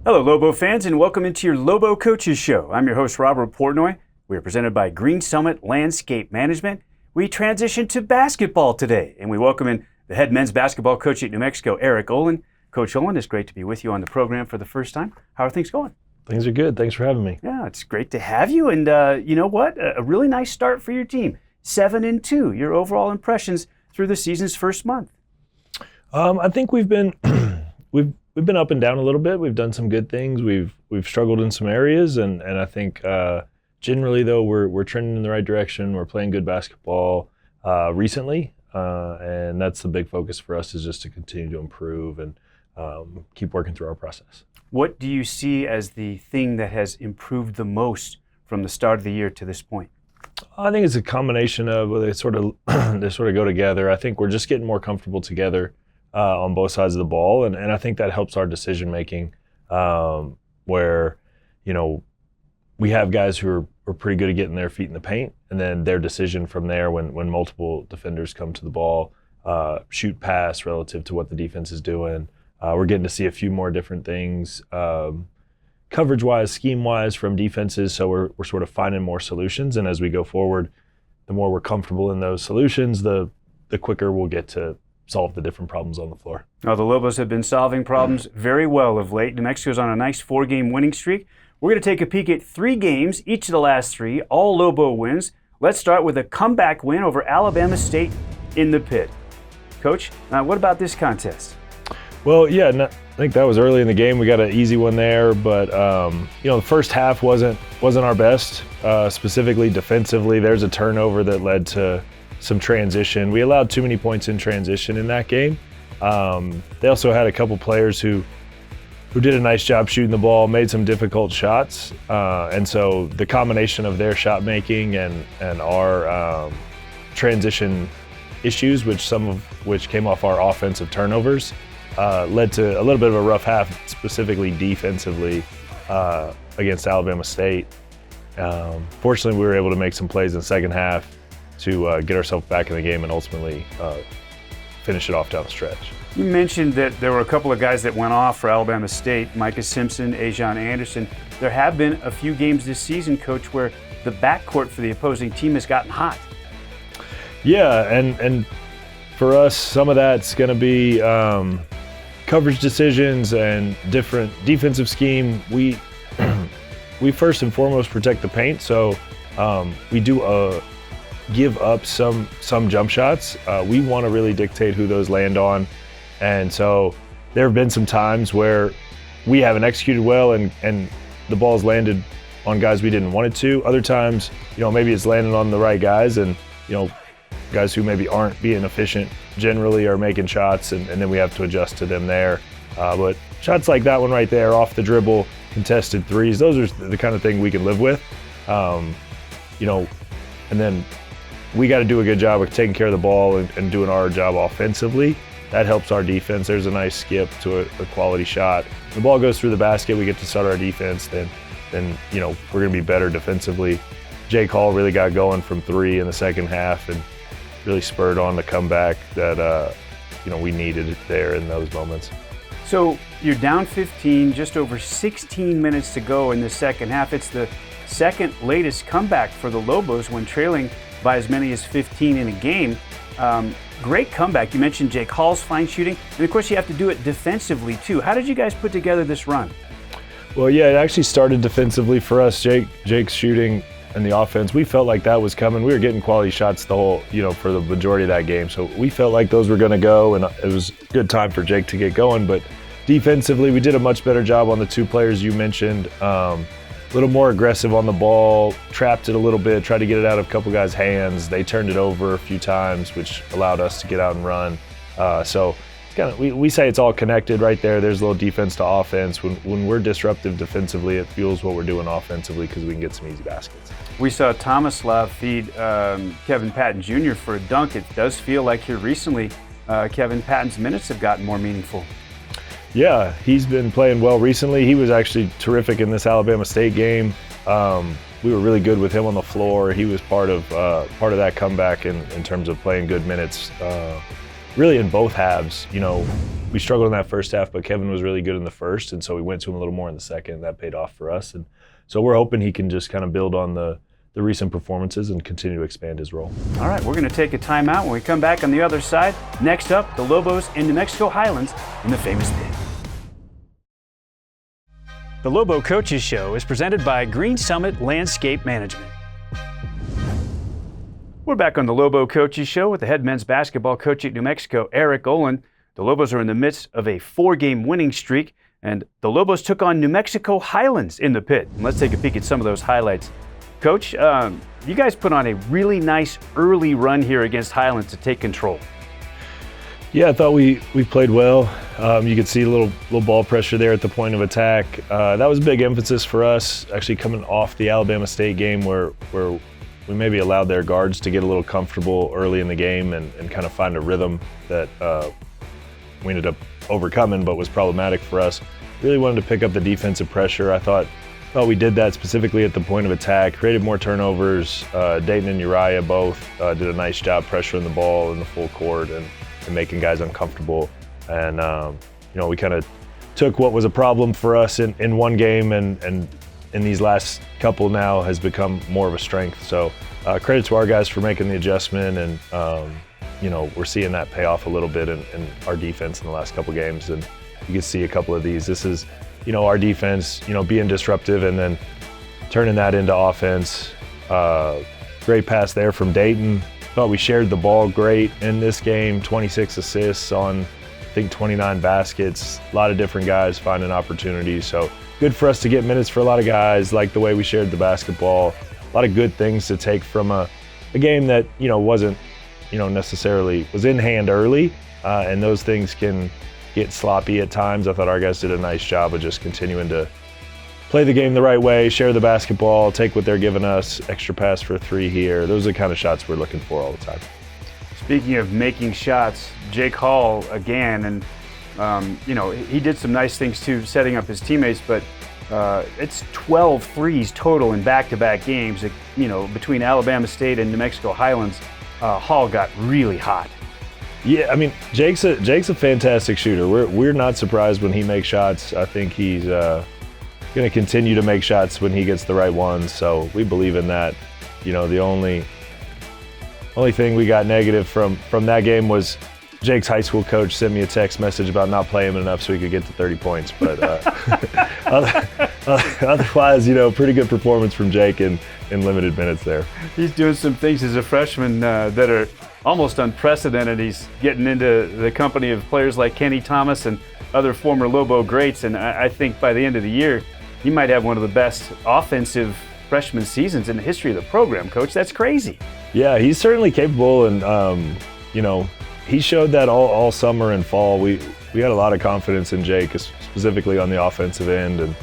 Hello, Lobo fans, and welcome into your Lobo Coaches Show. I'm your host, Robert Portnoy. We are presented by Green Summit Landscape Management. We transition to basketball today, and we welcome in the head men's basketball coach at New Mexico, Eric Olen. Coach Olen, it's great to be with you on the program for the first time. How are things going? Things are good. Thanks for having me. Yeah, it's great to have you, and you know what? A really nice start for your team. 7-2, your overall impressions through the season's first month. I think we've been we've been up and down a little bit. We've done some good things. We've struggled in some areas, and I think generally though we're trending in the right direction. We're playing good basketball recently, and that's the big focus for us, is just to continue to improve and keep working through our process. What do you see as the thing that has improved the most from the start of the year to this point? I think it's a combination of they sort of go together. I think we're just getting more comfortable together on both sides of the ball, and I think that helps our decision making. Where we have guys who are pretty good at getting their feet in the paint, and then their decision from there when multiple defenders come to the ball, shoot, pass relative to what the defense is doing. We're getting to see a few more different things. Coverage-wise, scheme-wise from defenses, so we're sort of finding more solutions, and as we go forward, the more we're comfortable in those solutions, the quicker we'll get to solve the different problems on the floor. Now, the Lobos have been solving problems very well of late. New Mexico's on a nice 4-game winning streak. We're going to take a peek at 3 games, each of the last 3, all Lobo wins. Let's start with a comeback win over Alabama State in the pit. Coach, what about this contest? Well, yeah, I think that was early in the game. We got an easy one there, but the first half wasn't our best, specifically defensively. There's a turnover that led to some transition. We allowed too many points in transition in that game. They also had a couple players who did a nice job shooting the ball, made some difficult shots, and so the combination of their shot making and our transition issues, some of which came off our offensive turnovers, led to a little bit of a rough half, specifically defensively against Alabama State. Fortunately, we were able to make some plays in the second half to get ourselves back in the game and ultimately finish it off down the stretch. You mentioned that there were a couple of guys that went off for Alabama State, Micah Simpson, Ajon Anderson. There have been a few games this season, Coach, where the backcourt for the opposing team has gotten hot. Yeah, and for us, some of that's going to be coverage decisions and different defensive scheme. We first and foremost protect the paint, so we do give up some jump shots. We want to really dictate who those land on, and so there have been some times where we haven't executed well and the ball's landed on guys we didn't want it to. Other times, maybe it's landed on the right guys, and guys who maybe aren't being efficient generally are making shots, and then we have to adjust to them there. But shots like that one right there, off the dribble, contested threes, those are the kind of thing we can live with. And then we got to do a good job of taking care of the ball and doing our job offensively. That helps our defense. There's a nice skip to a quality shot. The ball goes through the basket, we get to start our defense, then we're going to be better defensively. Jake Hall really got going from 3 in the second half and really spurred on the comeback that we needed there in those moments. So you're down 15, just over 16 minutes to go in the second half. It's the second latest comeback for the Lobos when trailing by as many as 15 in a game. Great comeback. You mentioned Jake Hall's fine shooting, and of course you have to do it defensively too. How did you guys put together this run? Well, yeah, it actually started defensively for us. Jake's shooting and the offense, we felt like that was coming. We were getting quality shots for the majority of that game. So we felt like those were going to go, and it was a good time for Jake to get going. But defensively, we did a much better job on the 2 players you mentioned. A little more aggressive on the ball, trapped it a little bit, tried to get it out of a couple guys' hands. They turned it over a few times, which allowed us to get out and run. So it's kind of, we say it's all connected right there. There's a little defense to offense. When we're disruptive defensively, it fuels what we're doing offensively because we can get some easy baskets. We saw Tomislav feed Kevin Patton Jr. for a dunk. It does feel like here recently Kevin Patton's minutes have gotten more meaningful. Yeah, he's been playing well recently. He was actually terrific in this Alabama State game. We were really good with him on the floor. He was part of that comeback in terms of playing good minutes. Really in both halves, we struggled in that first half, but Kevin was really good in the first, and so we went to him a little more in the second. That paid off for us, and so we're hoping he can just kind of build on the recent performances and continue to expand his role. All right, we're going to take a timeout. When we come back on the other side, next up, the Lobos and New Mexico Highlands in the famous pit. The Lobo Coaches Show is presented by Green Summit Landscape Management. We're back on the Lobo Coaches Show with the head men's basketball coach at New Mexico, Eric Olen. The Lobos are in the midst of a 4-game winning streak, and the Lobos took on New Mexico Highlands in the pit. And let's take a peek at some of those highlights. Coach, you guys put on a really nice early run here against Highlands to take control. Yeah, I thought we played well. You could see a little ball pressure there at the point of attack. That was a big emphasis for us, actually coming off the Alabama State game where we maybe allowed their guards to get a little comfortable early in the game and kind of find a rhythm that we ended up overcoming, but was problematic for us. Really wanted to pick up the defensive pressure. I thought we did that specifically at the point of attack, created more turnovers. Dayton and Uriah both did a nice job pressuring the ball in the full court and making guys uncomfortable. And we kind of took what was a problem for us in one game and in these last couple now has become more of a strength. So credit to our guys for making the adjustment, and we're seeing that pay off a little bit in our defense in the last couple games. And you can see a couple of these. This is our defense, being disruptive and then turning that into offense. Great pass there from Dayton. Thought we shared the ball great in this game. 26 assists on, I think, 29 baskets. A lot of different guys finding opportunities. So good for us to get minutes for a lot of guys, like the way we shared the basketball. A lot of good things to take from a game that, wasn't, necessarily was in hand early, and those things can get sloppy at times. I thought our guys did a nice job of just continuing to play the game the right way, share the basketball, take what they're giving us, extra pass for 3 here. Those are the kind of shots we're looking for all the time. Speaking of making shots, Jake Hall again, and he did some nice things too, setting up his teammates, but it's 12 threes total in back-to-back games. Between Alabama State and New Mexico Highlands, Hall got really hot. Yeah, I mean, Jake's a fantastic shooter. We're not surprised when he makes shots. I think he's going to continue to make shots when he gets the right ones. So we believe in that. The only thing we got negative from that game was Jake's high school coach sent me a text message about not playing him enough so he could get to 30 points. But otherwise, pretty good performance from Jake in limited minutes there. He's doing some things as a freshman that are almost unprecedented. He's getting into the company of players like Kenny Thomas and other former Lobo greats, and I think by the end of the year, he might have one of the best offensive freshman seasons in the history of the program, Coach. That's crazy. Yeah, he's certainly capable, and he showed that all summer and fall. We had a lot of confidence in Jake, specifically on the offensive end, and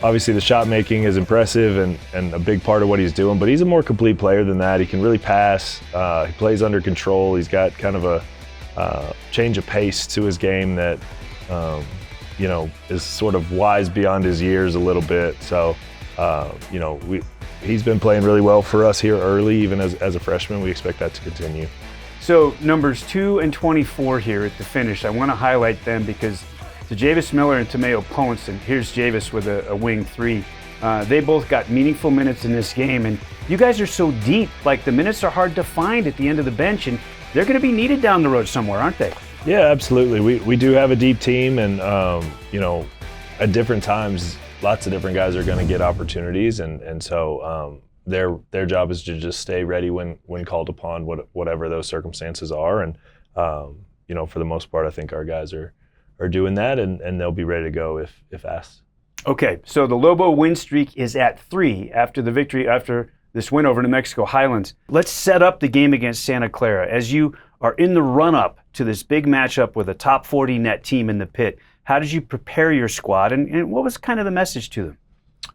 obviously the shot making is impressive and a big part of what he's doing, but he's a more complete player than that. He can really pass. He plays under control. He's got kind of a change of pace to his game that is sort of wise beyond his years a little bit. So he's been playing really well for us here early, even as a freshman. We expect that to continue. So numbers 2 and 24 here at the finish, I want to highlight them because to Javis Miller and Tomeo Ponce, and here's Javis with a wing 3. They both got meaningful minutes in this game, and you guys are so deep, like the minutes are hard to find at the end of the bench, and they're going to be needed down the road somewhere, aren't they? Yeah, absolutely. We do have a deep team, and at different times, lots of different guys are going to get opportunities, and so their job is to just stay ready when called upon, whatever those circumstances are, and for the most part, I think our guys are doing that, and they'll be ready to go if asked. Okay, so the Lobo win streak is at 3 after this win over New Mexico Highlands. Let's set up the game against Santa Clara. As you are in the run-up to this big matchup with a top 40 net team in the pit, how did you prepare your squad, and what was kind of the message to them?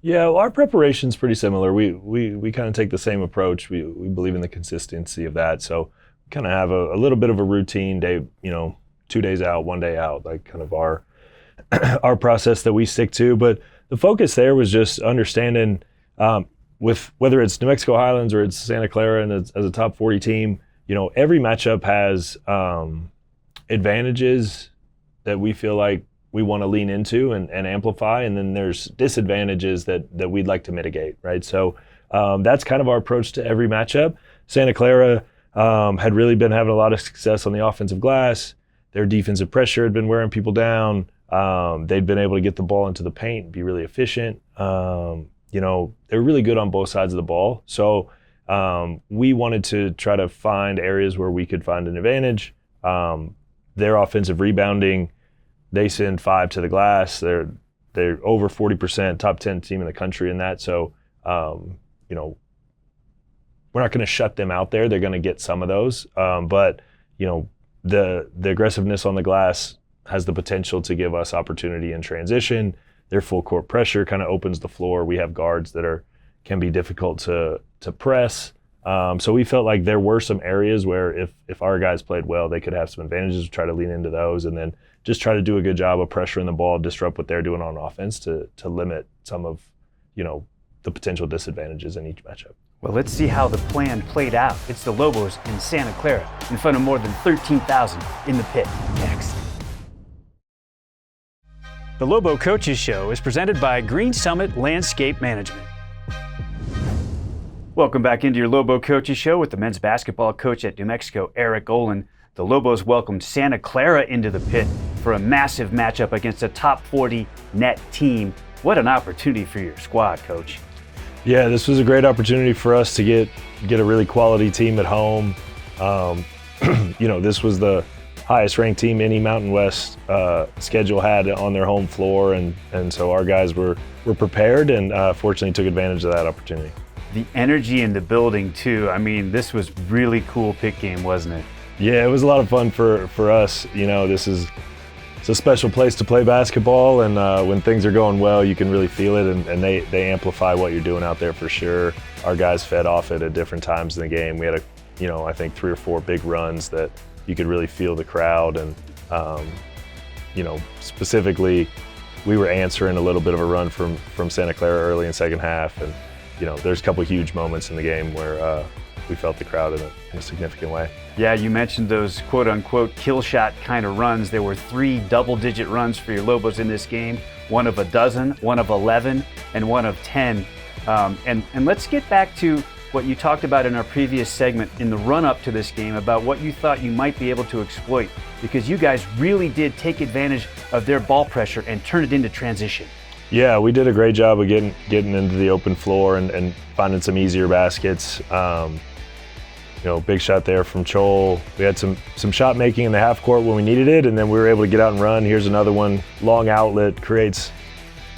Yeah, well, our preparation's pretty similar. We kind of take the same approach. We believe in the consistency of that, so we kind of have a little bit of a routine day, 2 days out, 1 day out, like kind of our process that we stick to. But the focus there was just understanding with whether it's New Mexico Highlands or it's Santa Clara and as a top 40 team, every matchup has advantages that we feel like we want to lean into and amplify, and then there's disadvantages that we'd like to mitigate, right? So that's kind of our approach to every matchup. Santa Clara had really been having a lot of success on the offensive glass. Their defensive pressure had been wearing people down. They'd been able to get the ball into the paint and be really efficient. They're really good on both sides of the ball. So we wanted to try to find areas where we could find an advantage. Their offensive rebounding, they send 5 to the glass. They're over 40%, top 10 team in the country in that. So, we're not going to shut them out there. They're going to get some of those. But the aggressiveness on the glass has the potential to give us opportunity in transition. Their full court pressure kind of opens the floor. We have guards that can be difficult to press. So we felt like there were some areas where if our guys played well, they could have some advantages. Try to lean into those, and then just try to do a good job of pressuring the ball, disrupt what they're doing on offense to limit some of the potential disadvantages in each matchup. Well, let's see how the plan played out. It's the Lobos in Santa Clara in front of more than 13,000 in the pit. Next. The Lobo Coaches Show is presented by Green Summit Landscape Management. Welcome back into your Lobo Coaches Show with the men's basketball coach at New Mexico, Eric Olen. The Lobos welcomed Santa Clara into the pit for a massive matchup against a top 40 net team. What an opportunity for your squad, Coach. Yeah, this was a great opportunity for us to get a really quality team at home. This was the highest ranked team any Mountain West schedule had on their home floor, and so our guys were prepared and fortunately took advantage of that opportunity. The energy in the building too. I mean, this was really cool pit game, wasn't it? Yeah, it was a lot of fun for us. It's a special place to play basketball, and when things are going well, you can really feel it, and they amplify what you're doing out there for sure. Our guys fed off it at different times in the game. We had I think 3 or 4 big runs that you could really feel the crowd, and specifically, we were answering a little bit of a run from Santa Clara early in second half, and there's a couple of huge moments in the game where we felt the crowd in a significant way. Yeah, you mentioned those quote-unquote kill shot kind of runs. There were 3 double-digit runs for your Lobos in this game, one of a dozen, one of 11, and one of 10. And let's get back to what you talked about in our previous segment in the run-up to this game about what you thought you might be able to exploit, because you guys really did take advantage of their ball pressure and turn it into transition. Yeah, we did a great job of getting into the open floor and finding some easier baskets. Big shot there from Chol. We had some shot making in the half court when we needed it, and then we were able to get out and run. Here's another one, long outlet, creates,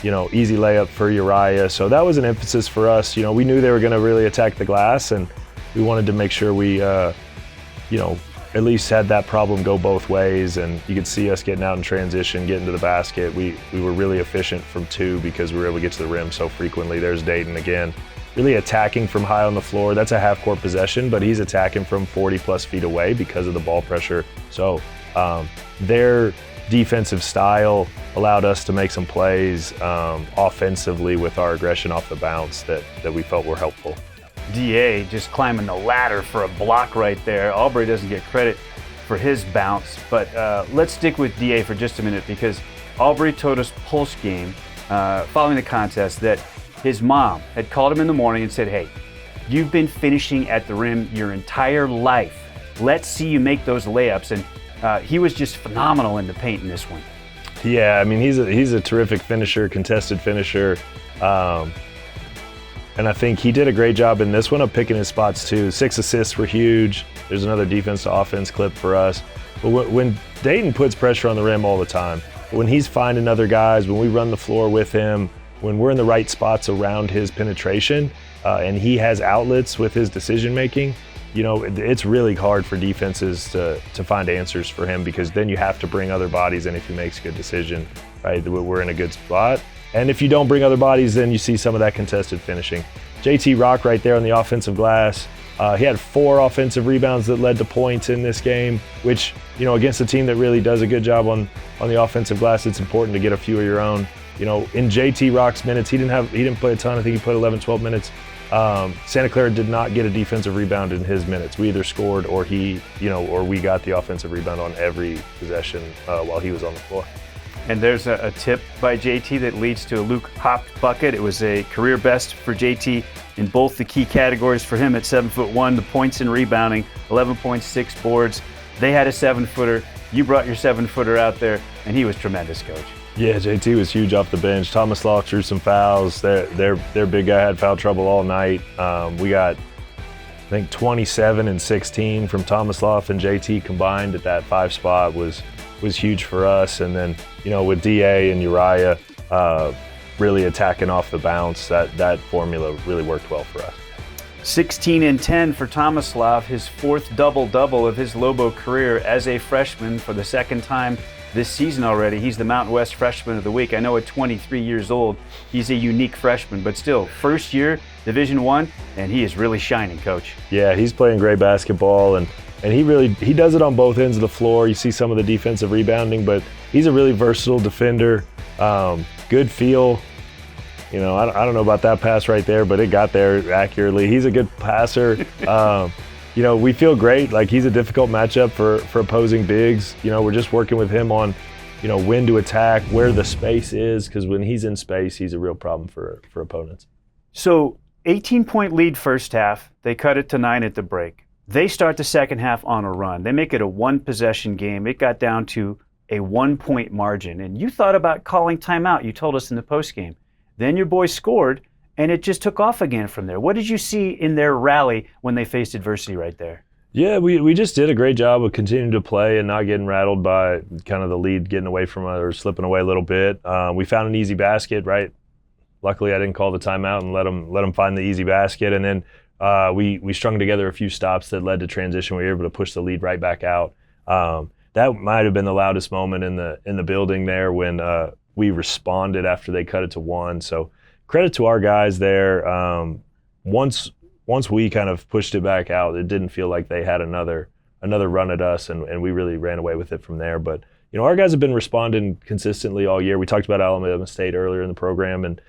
easy layup for Uriah. So that was an emphasis for us. We knew they were going to really attack the glass, and we wanted to make sure we, at least had that problem go both ways, and you could see us getting out in transition, getting to the basket. We were really efficient from 2 because we were able to get to the rim so frequently. There's Dayton again, really attacking from high on the floor. That's a half-court possession, but he's attacking from 40-plus feet away because of the ball pressure. So their defensive style allowed us to make some plays offensively with our aggression off the bounce that we felt were helpful. DA just climbing the ladder for a block right there. Aubrey doesn't get credit for his bounce, but let's stick with DA for just a minute, because Aubrey told us post-game, following the contest, that his mom had called him in the morning and said, "Hey, you've been finishing at the rim your entire life. Let's see you make those layups." And he was just phenomenal in the paint in this one. Yeah, I mean, he's a terrific finisher, contested finisher. And I think he did a great job in this one of picking his spots too. 6 assists were huge. There's another defense to offense clip for us. But when Dayton puts pressure on the rim all the time, when he's finding other guys, when we run the floor with him, when we're in the right spots around his penetration, and he has outlets with his decision making, it's really hard for defenses to find answers for him, because then you have to bring other bodies in if he makes a good decision, right? We're in a good spot. And if you don't bring other bodies, then you see some of that contested finishing. JT Rock right there on the offensive glass. He had 4 offensive rebounds that led to points in this game, which, against a team that really does a good job on the offensive glass, it's important to get a few of your own. In JT Rock's minutes, he didn't play a ton. I think he played 11, 12 minutes. Santa Clara did not get a defensive rebound in his minutes. We either scored or or we got the offensive rebound on every possession while he was on the floor. And there's a tip by JT that leads to a Luke hopped bucket. It was a career best for JT in both the key categories for him at 7'1", the points and rebounding, 11.6 boards. They had a 7-footer. You brought your 7-footer out there, and he was tremendous, Coach. Yeah, JT was huge off the bench. Thomas Law drew some fouls. Their big guy had foul trouble all night. We got, I think, 27 and 16 from Thomas Law and JT combined at that 5 spot was huge for us. And then, with DA and Uriah really attacking off the bounce, that formula really worked well for us. 16 and 10 for Tomislav, his 4th double-double of his Lobo career as a freshman for the 2nd time this season already. He's the Mountain West Freshman of the Week. I know at 23 years old, he's a unique freshman, but still, first year, Division I, and he is really shining, Coach. Yeah, he's playing great basketball, and he does it on both ends of the floor. You see some of the defensive rebounding, but he's a really versatile defender, good feel. I don't know about that pass right there, but it got there accurately. He's a good passer. We feel great. Like, he's a difficult matchup for opposing bigs. We're just working with him on, when to attack, where the space is, because when he's in space, he's a real problem for opponents. So 18-point lead first half. They cut it to 9 at the break. They start the second half on a run. They make it a 1-possession game. It got down to a 1-point margin. And you thought about calling timeout. You told us in the postgame. Then your boys scored, and it just took off again from there. What did you see in their rally when they faced adversity right there? Yeah, we just did a great job of continuing to play and not getting rattled by kind of the lead getting away from us or slipping away a little bit. We found an easy basket, right? Luckily, I didn't call the timeout and let them find the easy basket. And then we strung together a few stops that led to transition. We were able to push the lead right back out. That might have been the loudest moment in the building there when we responded after they cut it to 1. So credit to our guys there. Once we kind of pushed it back out, it didn't feel like they had another run at us, and we really ran away with it from there. But our guys have been responding consistently all year. We talked about Alabama State earlier in the program, and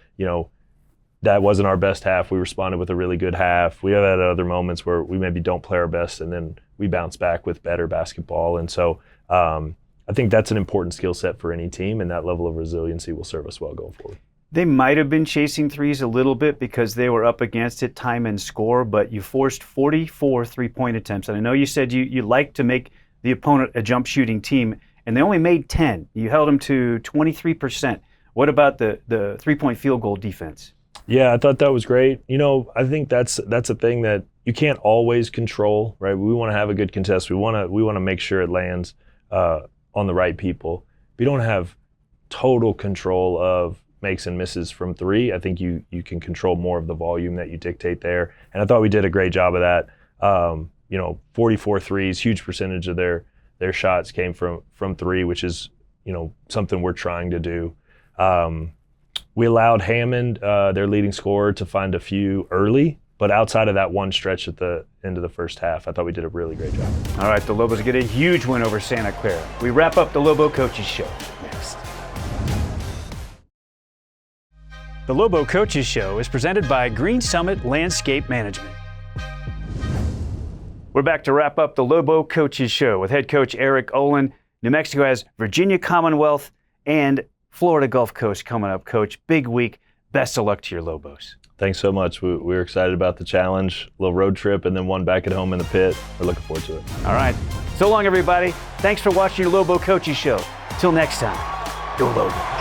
that wasn't our best half. We responded with a really good half. We have had other moments where we maybe don't play our best, and then we bounce back with better basketball. And so I think that's an important skill set for any team, and that level of resiliency will serve us well going forward. They might have been chasing threes a little bit because they were up against it time and score, but you forced 44 three-point attempts. And I know you said you like to make the opponent a jump shooting team, and they only made 10. You held them to 23%. What about the three-point field goal defense? Yeah, I thought that was great. I think that's a thing that you can't always control, right? We want to have a good contest. We want to make sure it lands on the right people. We don't have total control of makes and misses from 3. I think you can control more of the volume that you dictate there. And I thought we did a great job of that. 44 threes, huge percentage of their shots came from 3, which is, something we're trying to do. We allowed Hammond, their leading scorer, to find a few early, but outside of that one stretch at the end of the first half, I thought we did a really great job. All right, the Lobos get a huge win over Santa Clara. We wrap up the Lobo Coaches Show next. The Lobo Coaches Show is presented by Green Summit Landscape Management. We're back to wrap up the Lobo Coaches Show with head coach Eric Olen. New Mexico has Virginia Commonwealth and Florida Gulf Coast coming up, Coach. Big week. Best of luck to your Lobos. Thanks so much. We're excited about the challenge, a little road trip, and then one back at home in the pit. We're looking forward to it. All right. So long, everybody. Thanks for watching your Lobo Coaches Show. Till next time, go Lobos.